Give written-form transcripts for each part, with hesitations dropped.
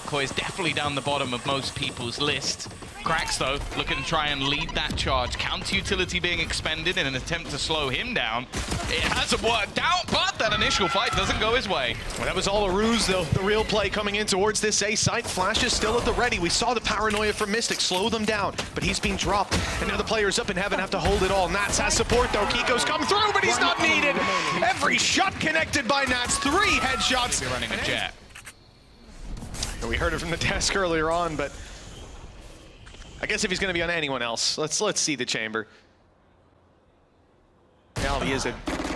Decoy is definitely down the bottom of most people's list. qRaxs, though, looking to try and lead that charge. Counter utility being expended in an attempt to slow him down. It hasn't worked out, but that initial fight doesn't go his way. Well, that was all a ruse, though. The real play coming in towards this A site. Flash is still at the ready. We saw the paranoia from Mistic slow them down, but he's been dropped. And now the players up in heaven have to hold it all. Nats has support, though. Keiko's come through, but he's not needed. Every shot connected by Nats. 3 headshots. You're running a jet. We heard it from the desk earlier on, but I guess if he's going to be on anyone else, let's see the chamber. Now he has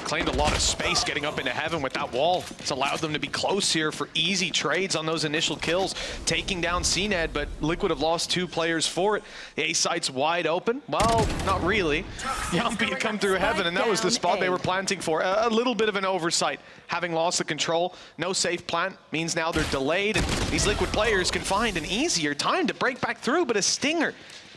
claimed a lot of space getting up into heaven with that wall. It's allowed them to be close here for easy trades on those initial kills, taking down cNed, but Liquid have lost 2 players for it. The A site's wide open. Well, not really. Jamppi had come through heaven, and that was the spot they were planting for. A little bit of an oversight. Having lost the control, no safe plant means now they're delayed, and these Liquid players can find an easier time to break back through, but a stinger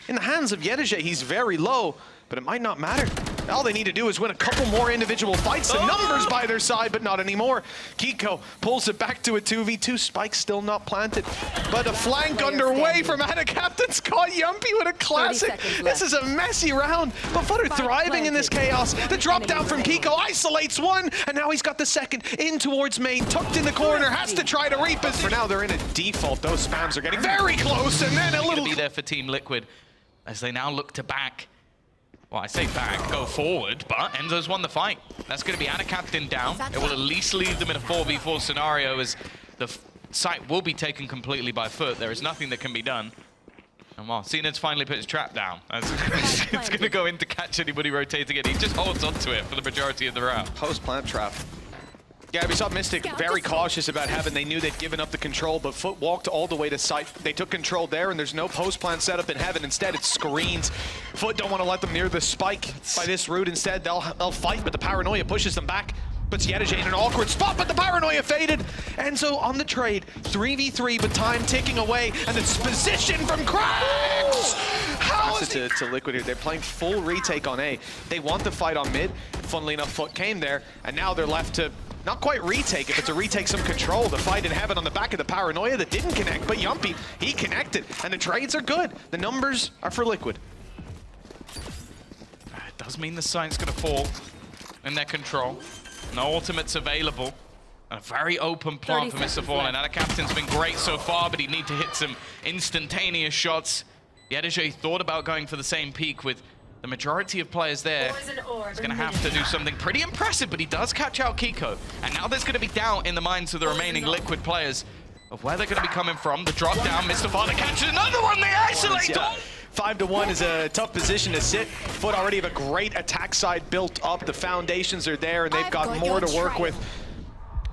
in the hands of yetujey. He's very low, but it might not matter. All they need to do is win a couple more individual fights. The numbers by their side, but not anymore. Keiko pulls it back to a 2v2. Spike still not planted, but a flank underway from AtaKaptan's caught Jamppi with a classic. This is a messy round, but FUT are thriving in this chaos. The drop down from Keiko isolates one, and now he's got the second in towards main, tucked in the corner, has to try to reap it. For now, they're in a default. Those spams are getting very close, and then a little... be there for Team Liquid as they now look to back. Well, I say back, go forward, but Enzo's won the fight. That's going to be AtaKaptan down. It will at least leave them in a 4v4 scenario as the site will be taken completely by FUT. There is nothing that can be done. And well, cNed's finally put his trap down. It's going to go in to catch anybody rotating it. He just holds onto it for the majority of the round. Post-plant trap. Yeah, we saw Mistic very cautious about heaven. They knew they'd given up the control, but FUT walked all the way to site. They took control there, and there's no post-plant setup in heaven. Instead, it's screens. FUT don't want to let them near the spike by this route. Instead, they'll fight, but the paranoia pushes them back. Puts yetujey in an awkward spot, but the paranoia faded. Enzo on the trade, 3v3, but time ticking away, and it's position from qRaxs! How is it to Liquid here? They're playing full retake on A. They want the fight on mid. Funnily enough, FUT came there, and now they're left to not quite retake, if it's a retake some control. The fight in heaven on the back of the paranoia that didn't connect, but Jamppi, he connected, and the trades are good. The numbers are for Liquid. It does mean the site's going to fall in their control. No ultimates available. A very open plant for MrFaliN. AtaKaptan's been great so far, but he'd need to hit some instantaneous shots. yetujey thought about going for the same peak with the majority of players there. He's going to have to do something pretty impressive, but he does catch out Keiko. And now there's going to be doubt in the minds of the remaining Liquid players of where they're going to be coming from. The drop down, MrFaliN catches another one, they isolate! Yeah. 5-1 is a tough position to sit. FUT already have a great attack side built up. The foundations are there, and they've got more to work with.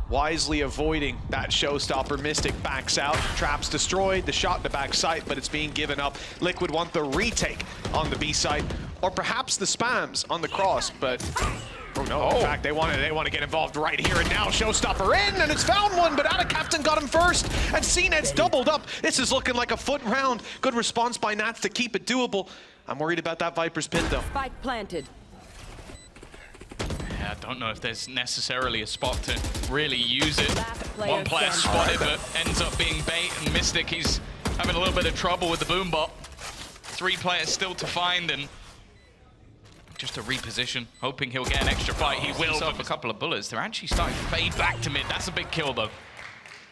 Wisely avoiding that showstopper. Mistic backs out. Traps destroyed. The shot in the back site, but it's being given up. Liquid want the retake on the B site, or perhaps the spams on the cross, but oh no, in fact, they want to get involved right here and now. Showstopper in, and it's found one, but AtaKaptan got him first, and cNed's doubled up. This is looking like a FUT round. Good response by Nats to keep it doable. I'm worried about that Viper's pit, though. Spike planted. Yeah, I don't know if there's necessarily a spot to really use it. One player spotted, but ends up being bait, and Mistic, he's having a little bit of trouble with the boom bot. 3 players still to find, and just to reposition, hoping he'll get an extra fight. He will, with a couple of bullets. They're actually starting to fade back to mid. That's a big kill, though.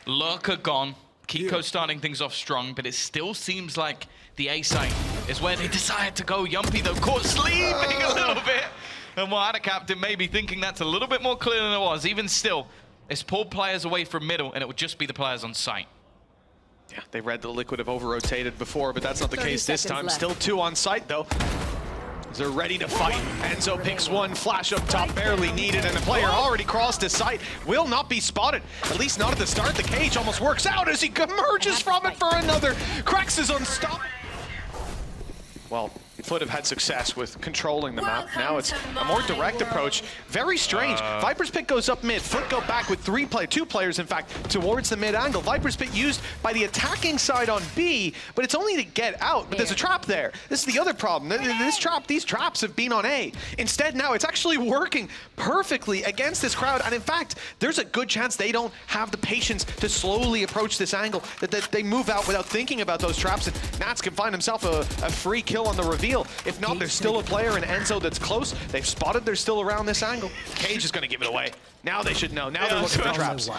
Lurker gone. Keiko starting things off strong, but it still seems like the A site is where they decided to go. Jamppi, though, caught sleeping a little bit. And while AtaKaptan may be thinking that's a little bit more clear than it was, even still, it's pulled players away from middle, and it would just be the players on site. Yeah, they read the Liquid have over-rotated before, but that's not the case this time. Still 2 on site, though. They're ready to fight. Enzo picks one, flash up top, barely needed, and the player already crossed his sight. Will not be spotted, at least not at the start. The cage almost works out as he emerges from it for another. qRaxs is unstoppable. Well, FUT have had success with controlling the map. Now it's a more direct approach. Very strange. Viper's Pit goes up mid. FUT go back with two players, in fact, towards the mid angle. Viper's Pit used by the attacking side on B, but it's only to get out. But there's a trap there. This is the other problem. These traps have been on A. Instead, now it's actually working perfectly against this crowd. And in fact, there's a good chance they don't have the patience to slowly approach this angle, that they move out without thinking about those traps. And Nats can find himself a free kill on the reveal. If not, there's still a player in Enzo that's close. They've spotted they're still around this angle. Cage is going to give it away. Now they should know. Now they're looking for traps.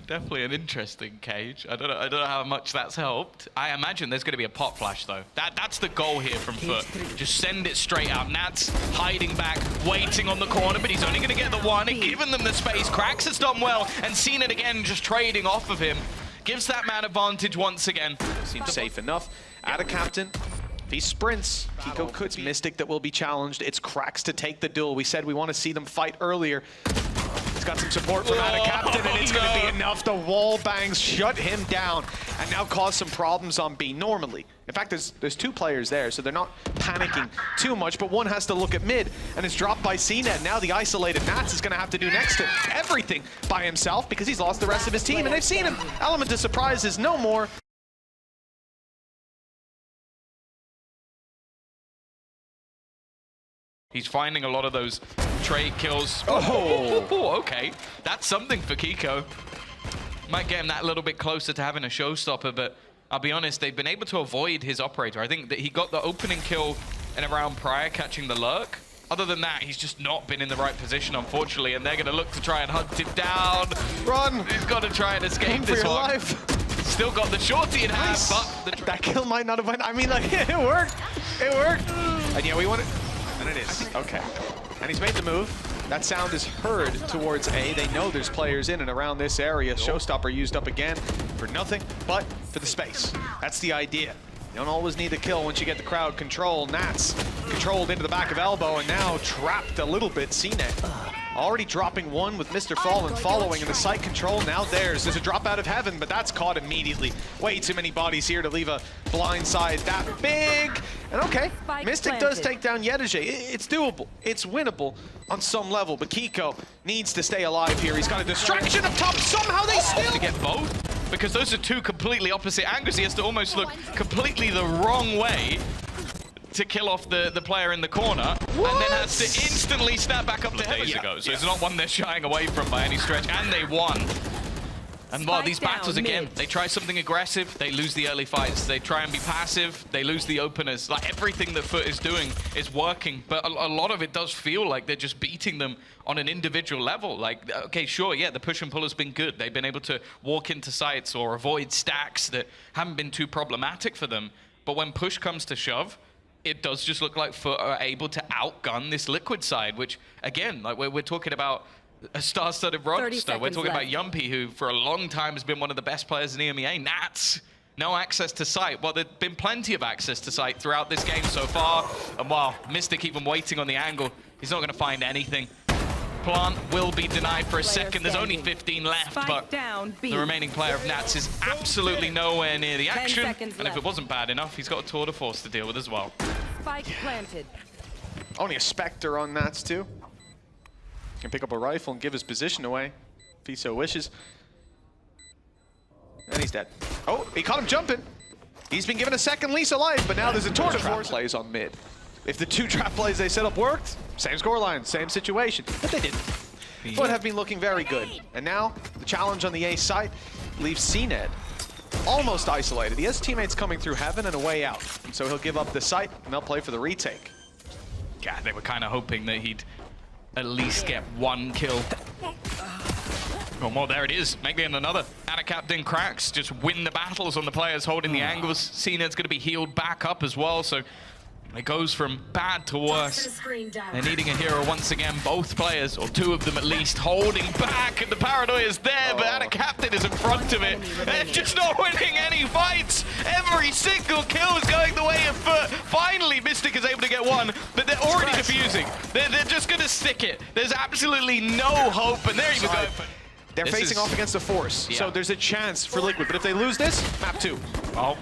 Definitely an interesting Cage. I don't know how much that's helped. I imagine there's going to be a pot flash though. That's the goal here from FUT. Just send it straight out. Nats hiding back, waiting on the corner, but he's only going to get the one. Giving them the space. cRaxs has done well, and cNed again just trading off of him. Gives that man advantage once again. Seems safe enough. AtaKaptan. If he sprints, Keiko could be Mistic that will be challenged. It's cRaxs to take the duel. We said we want to see them fight earlier. He's got some support from AtaKaptan, and it's going to be enough. The wall bangs shut him down and now cause some problems on B normally. In fact, there's two players there, so they're not panicking too much, but one has to look at mid, and it's dropped by cNed. Now the isolated Nats is going to have to do next to everything by himself because he's lost the rest of his team, and they've seen him. Element of surprise is no more. He's finding a lot of those trade kills. Oh, okay. That's something for Keiko. Might get him that little bit closer to having a showstopper, but I'll be honest, they've been able to avoid his operator. I think that he got the opening kill in a round prior, catching the lurk. Other than that, he's just not been in the right position, unfortunately, and they're going to look to try and hunt him down. Run! He's got to try and escape this one. Life. Still got the shorty in hand, but that kill might not have went. I mean, like, it worked. It worked. And yeah, we want it. And it is. Okay. And he's made the move. That sound is heard towards A. They know there's players in and around this area. Showstopper used up again for nothing but for the space. That's the idea. You don't always need the kill once you get the crowd control. Nats controlled into the back of elbow and now trapped a little bit. cNed already dropping one with MrFaliN following in the site control. Now there's a drop out of heaven, but that's caught immediately. Way too many bodies here to leave a blind side that big. And okay, Mistic does take down yetujey. It's doable. It's winnable on some level, but Keiko needs to stay alive here. He's got a distraction up top. Somehow they still to get both, because those are two completely opposite angles. He has to almost look completely the wrong way to kill off the player in the corner, and then has to instantly snap back up to days ago. So it's not one they're shying away from by any stretch, and they won. And well, these battles again, they try something aggressive, they lose the early fights. They try and be passive, they lose the openers. Like, everything that FUT is doing is working, but a lot of it does feel like they're just beating them on an individual level. Like, okay, sure, yeah, the push and pull has been good. They've been able to walk into sites or avoid stacks that haven't been too problematic for them. But when push comes to shove, it does just look like FUT are able to outgun this Liquid side, which, again, like we're talking about a star-studded roster. We're talking about Jamppi, who for a long time has been one of the best players in EMEA. Nats, no access to site. Well, there's been plenty of access to site throughout this game so far. And while Mistic even waiting on the angle, he's not going to find anything. Plant will be denied for a second. There's only 15 left, but the remaining player of Nats is absolutely nowhere near the action. And if it wasn't bad enough, he's got a tour de force to deal with as well. Spike planted. Only a Spectre on Nats too. Can pick up a rifle and give his position away if he so wishes. And he's dead. Oh, he caught him jumping. He's been given a second lease of life, but now there's a tour de force. Plays on mid. If the two trap plays they set up worked, same scoreline, same situation, but they didn't. FUT have been looking very good. And now the challenge on the A site leaves cNed almost isolated. He has teammates coming through heaven and a way out. And so he'll give up the site and they'll play for the retake. Yeah, they were kind of hoping that he'd at least get one kill. Oh, well, there it is. Maybe in another. AtaKaptan cRaxs just win the battles on the players holding the angles. cNed's going to be healed back up as well, so it goes from bad to worse. They're needing a hero once again. Both players, or two of them at least, holding back, and the paranoia is there, but AtaKaptan is in front of it. They're just not winning any fights. Every single kill is going the way of FUT. Finally, Mistic is able to get one, but they're already defusing. They're just going to stick it. There's absolutely no hope, and there you go. They're facing off against a force, so there's a chance for Liquid, but if they lose this, map 2. Oh.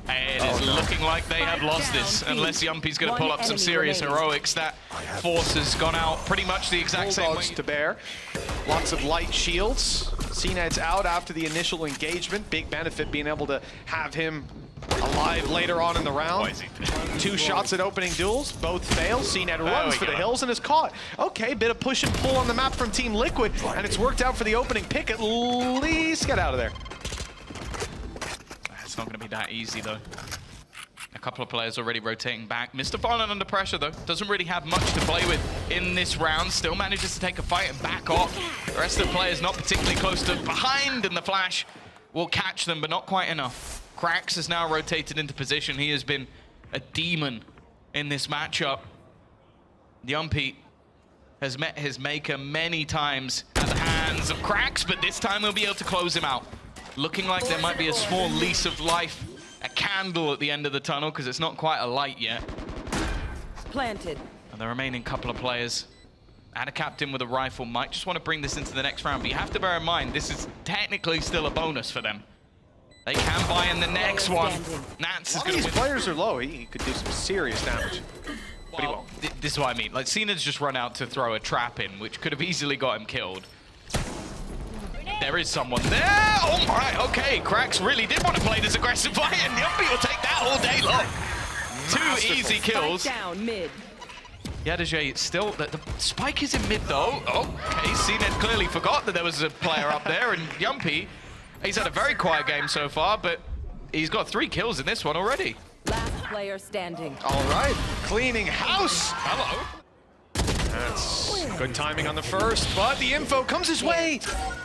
It is looking like they have lost this, unless Jamppi's going to pull up some serious heroics. That force has gone out pretty much the exact same way. To bear. Lots of light shields. cNed's out after the initial engagement. Big benefit being able to have him alive later on in the round. 2 shots at opening duels, both fail. cNed runs for the hills and is caught. Okay, bit of push and pull on the map from Team Liquid, and it's worked out for the opening pick. At least get out of there. It's not going to be that easy, though. A couple of players already rotating back. MrFaliN under pressure, though. Doesn't really have much to play with in this round. Still manages to take a fight and back off. The rest of the players not particularly close to behind, and the flash will catch them, but not quite enough. qRaxs has now rotated into position. He has been a demon in this matchup. Jamppi has met his maker many times at the hands of qRaxs, but this time he'll be able to close him out. Looking like there might be a small lease of life, a candle at the end of the tunnel, because it's not quite a light yet. Planted. And the remaining couple of players, AtaKaptan with a rifle might just want to bring this into the next round, but you have to bear in mind, this is technically still a bonus for them. They can buy in the next one. Nats is going to win. These players are low. He could do some serious damage. But he Well, won't. this is what I mean. Like, cNed's just run out to throw a trap in, which could have easily got him killed. There is someone there. Oh my, okay. qRaxs really did want to play this aggressive fight, and Jamppi will take that all day long. 2 easy kills. Down mid. yetujey still, the spike is in mid though. Okay, cNed clearly forgot that there was a player up there, and Jamppi, he's had a very quiet game so far, but he's got 3 kills in this one already. Last player standing. All right, cleaning house. Hello. That's good timing on the first, but the info comes his way.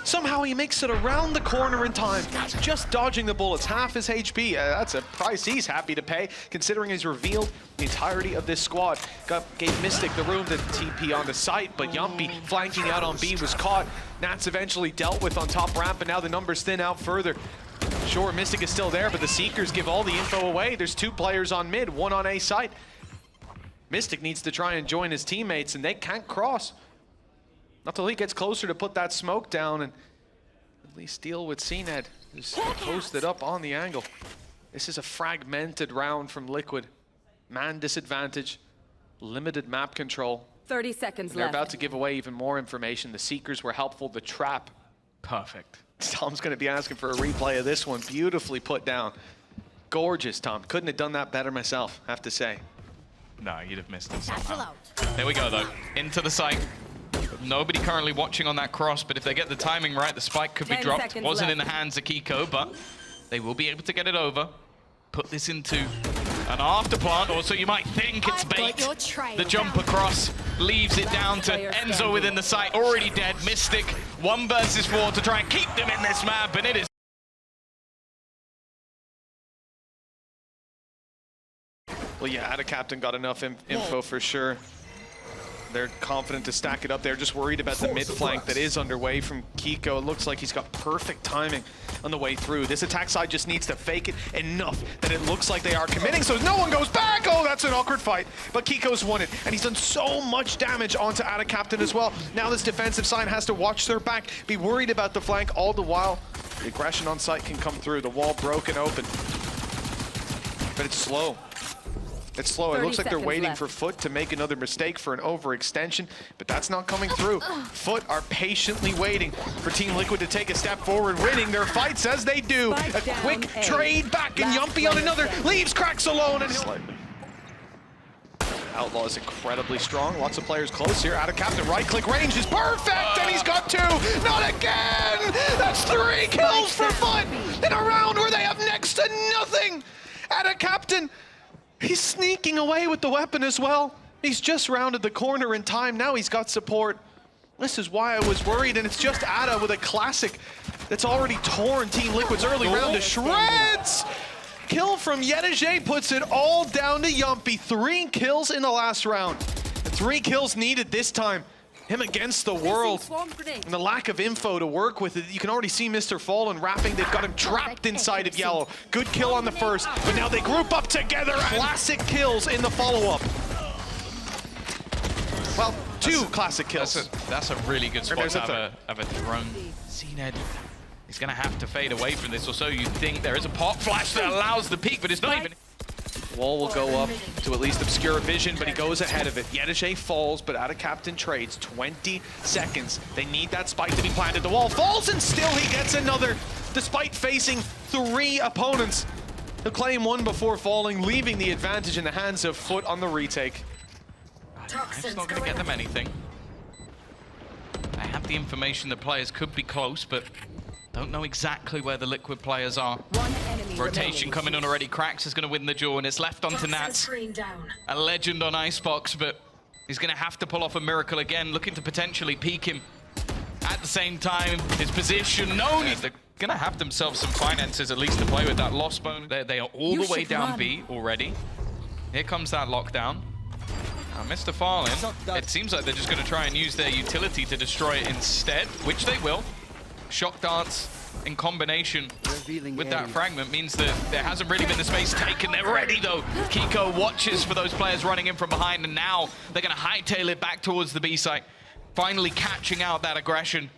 Somehow he makes it around the corner in time, just dodging the bullets, half his HP. That's a price he's happy to pay, considering he's revealed the entirety of this squad. Gave Mistic the room to TP on the site, but Jamppi flanking out on B was caught. Nats eventually dealt with on top ramp, and now the numbers thin out further. Sure, Mistic is still there, but the Seekers give all the info away. There's 2 players on mid, 1 on A site. Mistic needs to try and join his teammates, and they can't cross. Not till he gets closer to put that smoke down and at least deal with cNed, who's posted up on the angle. This is a fragmented round from Liquid. Man disadvantage, limited map control. 30 seconds They're left. about to give away even more information. The Seekers were helpful, the trap. Perfect. Tom's gonna be asking for a replay of this one. Beautifully put down. Gorgeous, Tom. Couldn't have done that better myself, I have to say. No, you'd have missed it somehow. There we go, though. Into the site. Nobody currently watching on that cross, but if they get the timing right, the spike could be 10 dropped. seconds Wasn't left. in the hands of Keiko, but they will be able to get it over. Put this into an after plant, or so you might think it's bait. The jump across leaves it down to Enzo within the site, already dead. Mistic, 1 versus 4 to try and keep them in this map, and it is. Well, yeah, AtaKaptan got enough info for sure. They're confident to stack it up. They're just worried about the mid flank that is underway from Keiko. It looks like he's got perfect timing on the way through. This attack side just needs to fake it enough that it looks like they are committing, so no one goes back. Oh, that's an awkward fight. But Keiko's won it, and he's done so much damage onto AtaKaptan as well. Now this defensive side has to watch their back, be worried about the flank all the while. The aggression on site can come through. The wall broken open. But it's slow. It's slow. It looks like they're waiting left. for FUT to make another mistake for an overextension, but that's not coming through. FUT are patiently waiting for Team Liquid to take a step forward, winning their fights as they do. A quick trade back, and Jamppi on another leaves qRaxs alone. And Outlaw is incredibly strong. Lots of players close here. AtaKaptan right-click range is perfect, and he's got 2. Not again! That's 3 kills for FUT in a round where they have next to nothing. AtaKaptan, he's sneaking away with the weapon as well. He's just rounded the corner in time. Now he's got support. This is why I was worried, and it's just Ata with a classic that's already torn Team Liquid's early round to shreds. Kill from yetujey puts it all down to Jamppi. 3 kills in the last round. And 3 kills needed this time. Him against the world. And the lack of info to work with. You can already see MrFaliN wrapping. They've got him trapped inside of yellow. Good kill on the first, but now they group up together. Classic kills in the follow-up. Well, 2 classic kills. That's a really good spot There's a to third. have a drone. cNed He's going to have to fade away from this, or so you think. There is a pop flash that allows the peek, but it's not even... Wall will go up to at least obscure vision, but he goes ahead of it. yetujey falls, but AtaKaptan trades. 20 seconds. They need that spike to be planted. The wall falls, and still he gets another, despite facing 3 opponents. He'll claim 1 before falling, leaving the advantage in the hands of FUT on the retake. It's not going to get them anything. I have the information that players could be close, but don't know exactly where the Liquid players are. Rotation coming on already. qRaxs is going to win the duel, and it's left onto Nats. A legend on Icebox, but he's going to have to pull off a miracle again, looking to potentially peek him. At the same time, his position known. They're going to have themselves some finances at least to play with that lost bone. They are all the way down B already. Here comes that lockdown. Now, MrFaliN, it seems like they're just going to try and use their utility to destroy it instead, which they will. Shock darts in combination with that fragment means that there hasn't really been the space taken. They're ready though. Keiko watches for those players running in from behind, and now they're going to hightail it back towards the B site, finally catching out that aggression.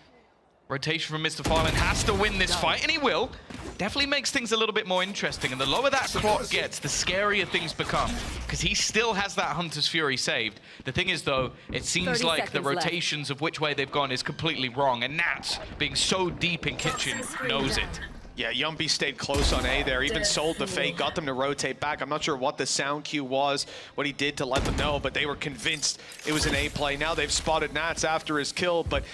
Rotation from MrFaliN has to win this fight, and he will. Definitely makes things a little bit more interesting, and the lower that clock gets, the scarier things become, because he still has that Hunter's Fury saved. The thing is, though, it seems like the rotations of which way they've gone is completely wrong, and Nats, being so deep in kitchen, knows it. Yeah, Jamppi stayed close on A there, even sold the fake, got them to rotate back. I'm not sure what the sound cue was, what he did to let them know, but they were convinced it was an A play. Now they've spotted Nats after his kill, but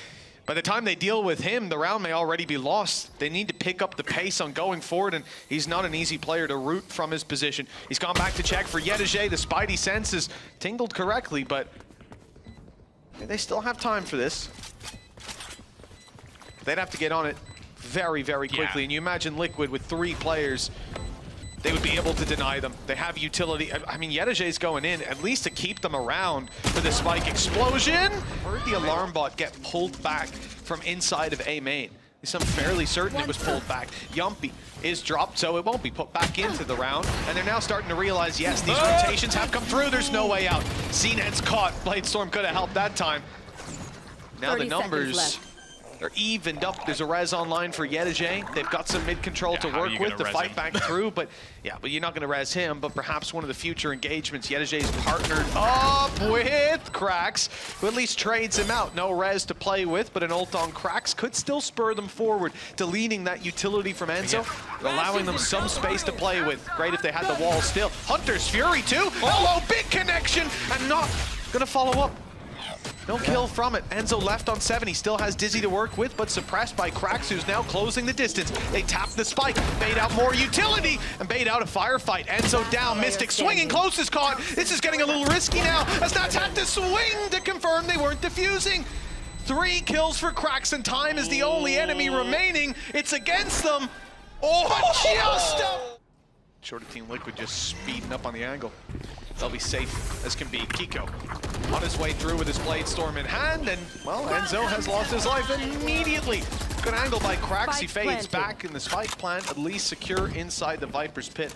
by the time they deal with him, the round may already be lost. They need to pick up the pace on going forward, and he's not an easy player to root from his position. He's gone back to check for yetujey. The Spidey senses tingled correctly, but they still have time for this. They'd have to get on it very, very quickly. Yeah. And you imagine Liquid with 3 players, they would be able to deny them. They have utility. I mean, yetujey's going in, at least to keep them around for the spike explosion. Heard the alarm bot get pulled back from inside of A main. I'm fairly certain it was pulled back. Jamppi is dropped, so it won't be put back into the round. And they're now starting to realize, yes, these rotations have come through. There's no way out. cNed's caught. Bladestorm could have helped that time. Now the numbers are evened up. There's a res online for yetujey. They've got some mid control to work with to fight back through, but yeah, but you're not going to res him. But perhaps one of the future engagements, yetujey's partnered up with qRaxs, who at least trades him out. No res to play with, but an ult on qRaxs could still spur them forward, deleting that utility from Enzo, allowing them some space to play with. Great if they had the wall still. Hunter's Fury too. Hello, big connection, and not going to follow up. No kill from it. Enzo left on 7. He still has Dizzy to work with, but suppressed by qRaxs, who's now closing the distance. They tap the spike, bait out more utility, and bait out a firefight. Enzo down, Mistic swinging, close is caught. This is getting a little risky now, as Nats had to swing to confirm they weren't defusing. 3 kills for qRaxs, and time is the only enemy remaining. It's against them. Oh, just Shorter Team Liquid just speeding up on the angle. They'll be safe as can be. Keiko on his way through with his Bladestorm in hand, and, well, Enzo has lost his life immediately. Good angle by qRaxs. He fades back in the spike plant, at least secure inside the Viper's pit.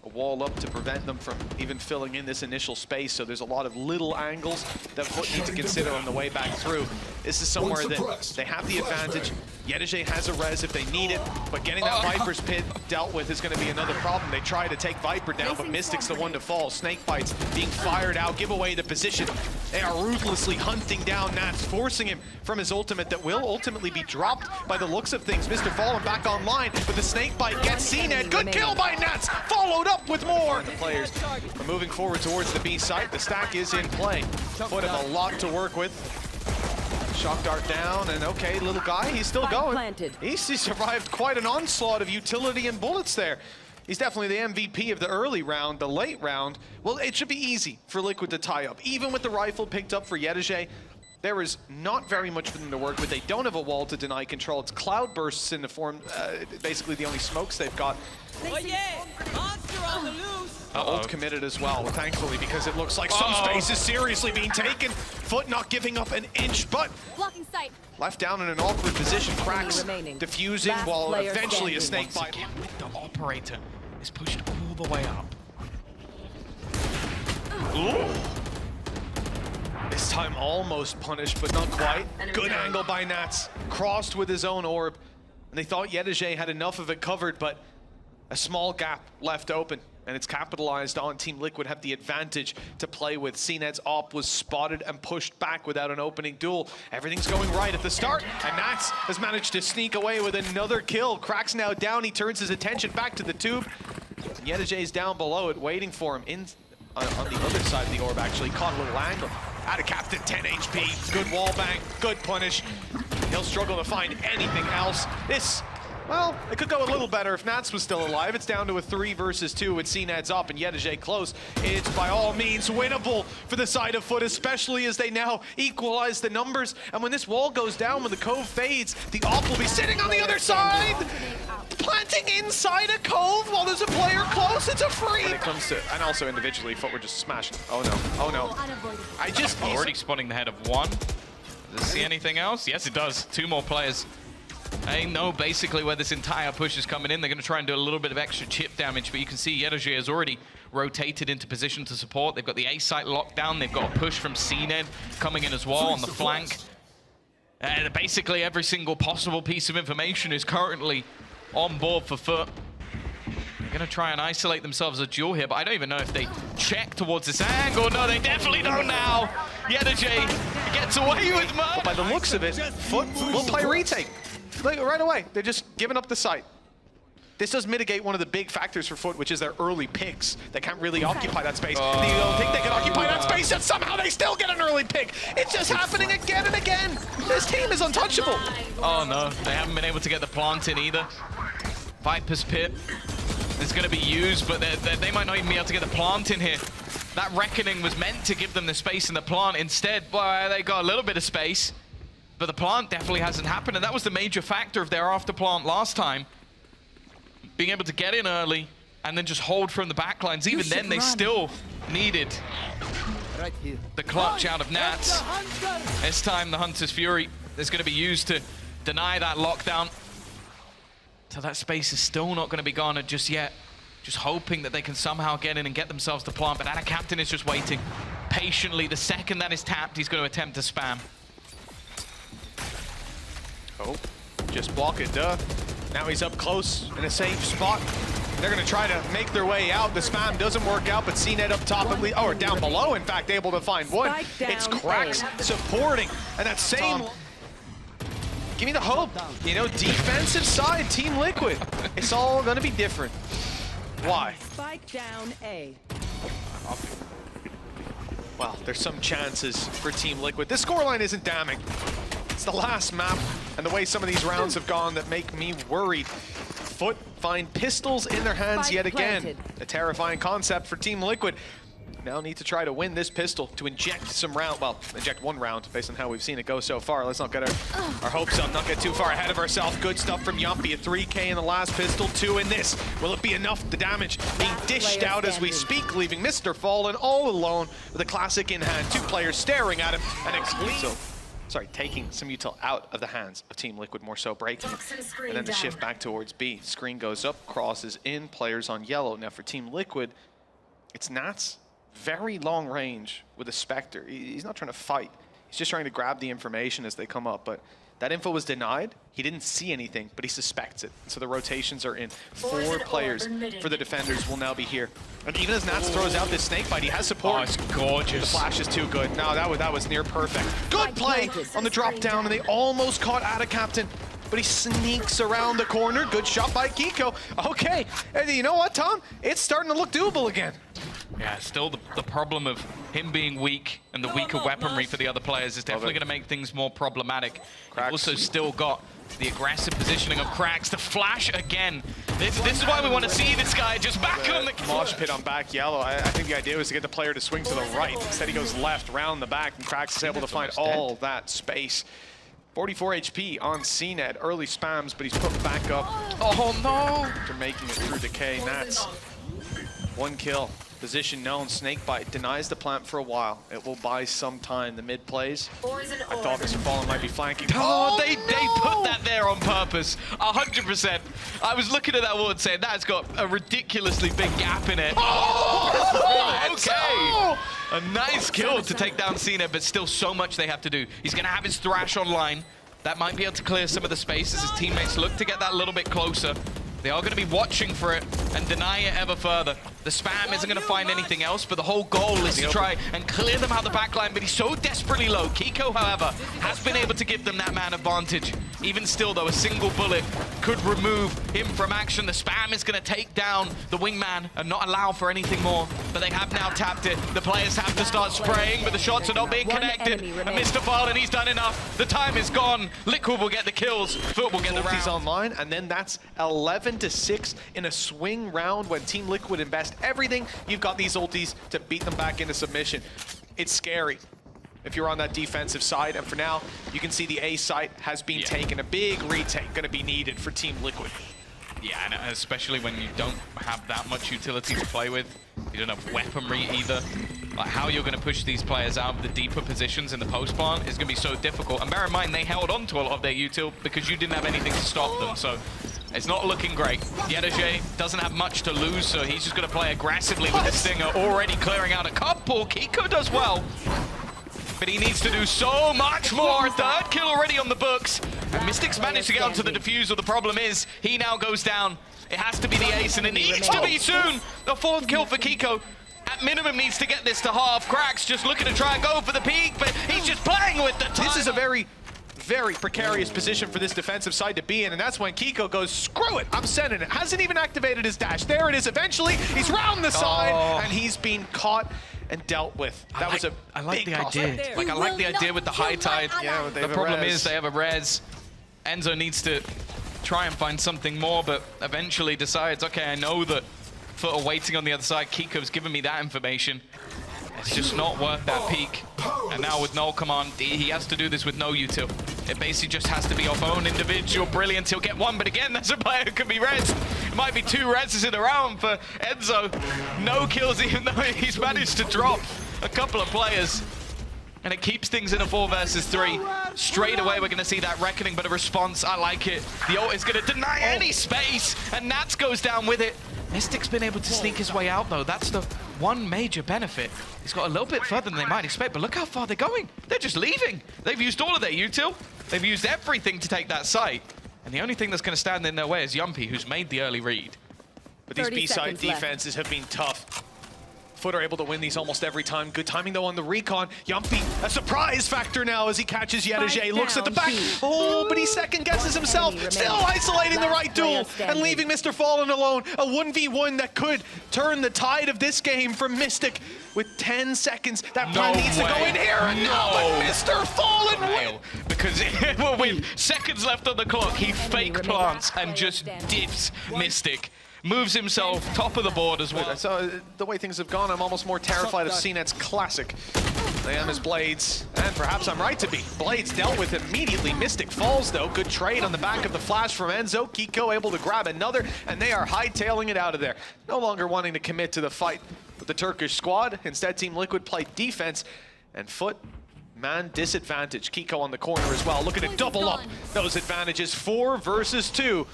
A wall up to prevent them from even filling in this initial space, so there's a lot of little angles that FUT need to consider on the way back through. This is somewhere that they have the advantage. yetujey has a res if they need it, but getting that Viper's pit dealt with is going to be another problem. They try to take Viper down, but Mistic's the one to fall. Snake bites being fired out, give away the position. They are ruthlessly hunting down Nats, forcing him from his ultimate that will ultimately be dropped by the looks of things. MrFaliN back online, but the snake bite gets cNed. Good kill by Nats, followed up with more. The players are moving forward towards the B site. The stack is in play. FUT have a lot to work with. Shock dart down, and okay, little guy, he's still going. He survived quite an onslaught of utility and bullets there. He's definitely the MVP of the early round. The late round, well, it should be easy for Liquid to tie up. Even with the rifle picked up for yetujey, there is not very much for them to work with. They don't have a wall to deny control. It's cloud bursts in the form, basically the only smokes they've got. Oh yeah, monster on the loose. Ult committed as well, thankfully, because it looks like some space is seriously being taken. FUT not giving up an inch, but blocking sight. Left down in an awkward position. qRaxs diffusing while eventually a snake bite. The operator is pushed all the way up. Ooh. This time almost punished, but not quite. Good angle by Nats. Crossed with his own orb. And they thought yetujey had enough of it covered, but a small gap left open. And it's capitalized on. Team Liquid have the advantage to play with. cNed's op was spotted and pushed back without an opening duel. Everything's going right at the start, and maçz has managed to sneak away with another kill. cRaxs now down, he turns his attention back to the tube. And yetujey's down below it, waiting for him on the other side of the orb, actually. Caught a little angle. AtaKaptan, 10 HP, good wall bang, good punish. He'll struggle to find anything else. Well, it could go a little better if maçz was still alive. It's down to a 3 versus 2 with cNed's up and yetujey close. It's by all means winnable for the side of FUT, especially as they now equalize the numbers. And when this wall goes down, when the cove fades, the op will be sitting on the other side, planting inside a cove while there's a player close. It's a free. When it comes to, and also individually, FUT were just smashing. Oh no, oh no. Already spotting the head of one. Does it see anything else? Yes, it does. 2 more players. They know basically where this entire push is coming in. They're going to try and do a little bit of extra chip damage, but you can see yetujey has already rotated into position to support. They've got the A site locked down. They've got a push from cNed coming in as well on the flank. Basically every single possible piece of information is currently on board for FUT. They're going to try and isolate themselves a duel here, but I don't even know if they check towards this angle. No, they definitely don't now. yetujey gets away with murder. But by the looks of it, FUT will play retake. Right away, they're just giving up the site. This does mitigate one of the big factors for FUT, which is their early picks. They can't really occupy that space. You don't think they can occupy that space, and somehow they still get an early pick. It's just happening again and again. This team is untouchable. Oh no, they haven't been able to get the plant in either. Viper's Pit is going to be used, but they might not even be able to get the plant in here. That Reckoning was meant to give them the space in the plant. Instead, well, they got a little bit of space. But the plant definitely hasn't happened, and that was the major factor of their after plant last time. Being able to get in early and then just hold from the backlines. Even then, they still needed the clutch out of naTz. This time, the Hunter's Fury is going to be used to deny that lockdown. So that space is still not going to be garnered just yet. Just hoping that they can somehow get in and get themselves the plant, but AtaKaptan is just waiting patiently. The second that is tapped, he's going to attempt to spam. Oh, just block it, duh. Now he's up close in a safe spot. They're going to try to make their way out. The spam doesn't work out, but cNed up top, or down below, in fact, able to find one. It's cRaxs supporting, and that same... Give me the hope. You know, defensive side, Team Liquid. It's all going to be different. Why? Spike down A. Well, there's some chances for Team Liquid. This scoreline isn't damning. It's the last map and the way some of these rounds have gone that make me worried. FUT find pistols in their hands yet again. A terrifying concept for Team Liquid. Now need to try to win this pistol to inject some round, well, inject 1 round based on how we've seen it go so far. Let's not get our hopes up, not get too far ahead of ourselves. Good stuff from Jamppi, a 3K in the last pistol, 2 in this. Will it be enough? The damage being dished out as we speak, leaving MrFaliN all alone with a classic in hand. 2 players staring at him and taking some util out of the hands of Team Liquid, more so breaking it. And then the shift back towards B. Screen goes up, crosses in, players on yellow. Now for Team Liquid, it's naTz. Very long range with a Spectre. He's not trying to fight. He's just trying to grab the information as they come up. But that info was denied. He didn't see anything, but he suspects it. So the rotations are in. 4 players for the defenders will now be here. And even as naTz throws out this snake bite, he has support. Oh, it's gorgeous. The flash is too good. No, that was near perfect. Good play on the drop down, and they almost caught AtaKaptan. But he sneaks around the corner. Good shot by Keiko. Okay, and you know what, Tom? It's starting to look doable again. Yeah, still the problem of him being weak and the weaker weaponry for the other players is definitely going to make things more problematic. You've also still got the aggressive positioning of cRaxs. The flash again. This is why we want to see this guy just back on the mosh pit on back yellow. I think the idea was to get the player to swing to the right. Instead he goes left, round the back, and cRaxs is able to find all that space. 44 HP on cNed. Early spams, but he's put back up. Oh no! After making it through decay, naTz. 1 kill. Position known, snakebite, denies the plant for a while. It will buy some time. The mid plays. I thought MrFaliN might be flanking. Oh, they put that there on purpose, 100%. I was looking at that wall and saying, that's got a ridiculously big gap in it. Oh, okay. A nice kill to take down cNed, but still so much they have to do. He's going to have his thrash online. That might be able to clear some of the spaces. His teammates look to get that a little bit closer. They are going to be watching for it and deny it ever further. The spam isn't going to find anything else, but the whole goal is to try and clear them out the back line, but he's so desperately low. Keiko, however, has been able to give them that man advantage. Even still, though, a single bullet could remove him from action. The spam is going to take down the wingman and not allow for anything more, but they have now tapped it. The players have to start spraying, but the shots are not being connected. And MrFaliN, he's done enough. The time is gone. Liquid will get the kills. FUT will get the round. He's online, and then that's 11-6 in a swing round when Team Liquid invest everything. You've got these ultis to beat them back into submission. It's scary if you're on that defensive side, and for now, you can see the A site has been taken. A big retake going to be needed for Team Liquid. Yeah, and especially when you don't have that much utility to play with. You don't have weaponry either. Like, how you're going to push these players out of the deeper positions in the post plant is going to be so difficult. And bear in mind, they held on to a lot of their util because you didn't have anything to stop them. So it's not looking great. Yetujey doesn't have much to lose, so he's just going to play aggressively with the Stinger, already clearing out a couple. Keiko does well, but he needs to do so much more. Third kill already on the books. And Mistic's managed to get onto the defusal. The problem is, he now goes down. It has to be the ace, and it needs to be soon. The fourth kill for Keiko. At minimum, needs to get this to half. qRaxs just looking to try and go for the peak, but he's just playing with the time. This is a very precarious position for this defensive side to be in, and that's when Keiko goes, screw it, I'm sending it. Hasn't even activated his dash. There it is eventually. He's round the side, and he's been caught and dealt with. That was a I like big the cost. idea. Like, I like the idea with the high tide. Yeah, The problem is they have a res. Enzo needs to try and find something more, but eventually decides, okay, I know that FUT are waiting on the other side. Keiko's given me that information. It's just not worth that peak. And now with no command, he has to do this with no util. It basically just has to be off own individual brilliance. He'll get one, but again, that's a player who could be rezzed. It might be 2 rezzes in a round for Enzo. No kills, even though he's managed to drop a couple of players. And it keeps things in a 4 versus 3. Straight away, we're going to see that reckoning, but a response, I like it. The ult is going to deny any space, and Nats goes down with it. Mistic's been able to sneak his way out, though. That's the one major benefit. He's got a little bit further than they might expect, but look how far they're going. They're just leaving. They've used all of their util. They've used everything to take that site. And the only thing that's going to stand in their way is Jamppi, who's made the early read. But these B-side defenses have been tough. FUT are able to win these almost every time. Good timing, though, on the recon. Jamppi, a surprise factor now as he catches Yetujey. Looks at the back. Oh, but he second-guesses himself. Still isolating the right duel and leaving MrFaliN alone. A 1v1 that could turn the tide of this game for Mistic. With 10 seconds, that plan needs to go in here. No, but MrFaliN will. Because with seconds left on the clock, he fake plants and just dips Mistic. Moves himself top of the board as well. So the way things have gone, I'm almost more terrified of cNed's classic. I am his Blades, and perhaps I'm right to be. Blades dealt with immediately. Mistic falls, though. Good trade on the back of the flash from Enzo. Keiko able to grab another, and they are hightailing it out of there. No longer wanting to commit to the fight with the Turkish squad. Instead, Team Liquid played defense, and FUT, man disadvantage. Keiko on the corner as well, looking to double up those advantages. 4 versus 2.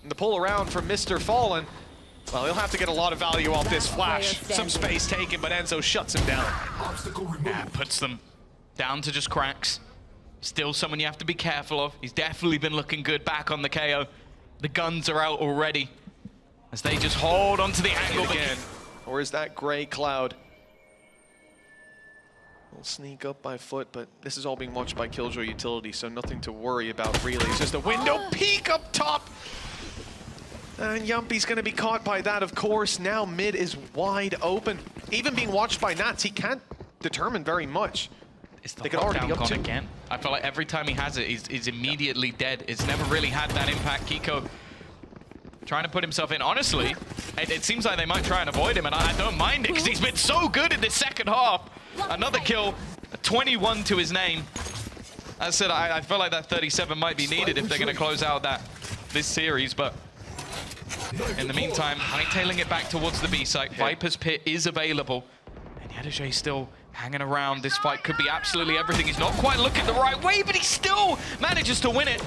And the pull around from MrFaliN, well, he'll have to get a lot of value off this flash. Some space taken, but Enzo shuts him down. Yeah, puts them down to just qRaxs. Still someone you have to be careful of. He's definitely been looking good back on the KO. The guns are out already as they just hold onto the angle again. Or is that gray cloud? We'll sneak up by FUT, but this is all being watched by Killjoy Utility, so nothing to worry about really. It's just a window peek up top. And Jamppi's going to be caught by that, of course. Now mid is wide open. Even being watched by Nats, he can't determine very much. They could already be up to again. I feel like every time he has it, he's immediately dead. It's never really had that impact. Keiko trying to put himself in. Honestly, it seems like they might try and avoid him, and I don't mind it because he's been so good in this second half. Another kill, 21 to his name. As I said, I feel like that 37 might be needed if they're going to close out this series, but in the meantime, hightailing it back towards the B site. Viper's Pit is available. And Yetujey still hanging around. This fight could be absolutely everything. He's not quite looking the right way, but he still manages to win it.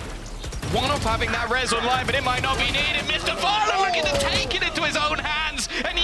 One off having that res online, but it might not be needed. MrFaliN looking to take it into his own hands. And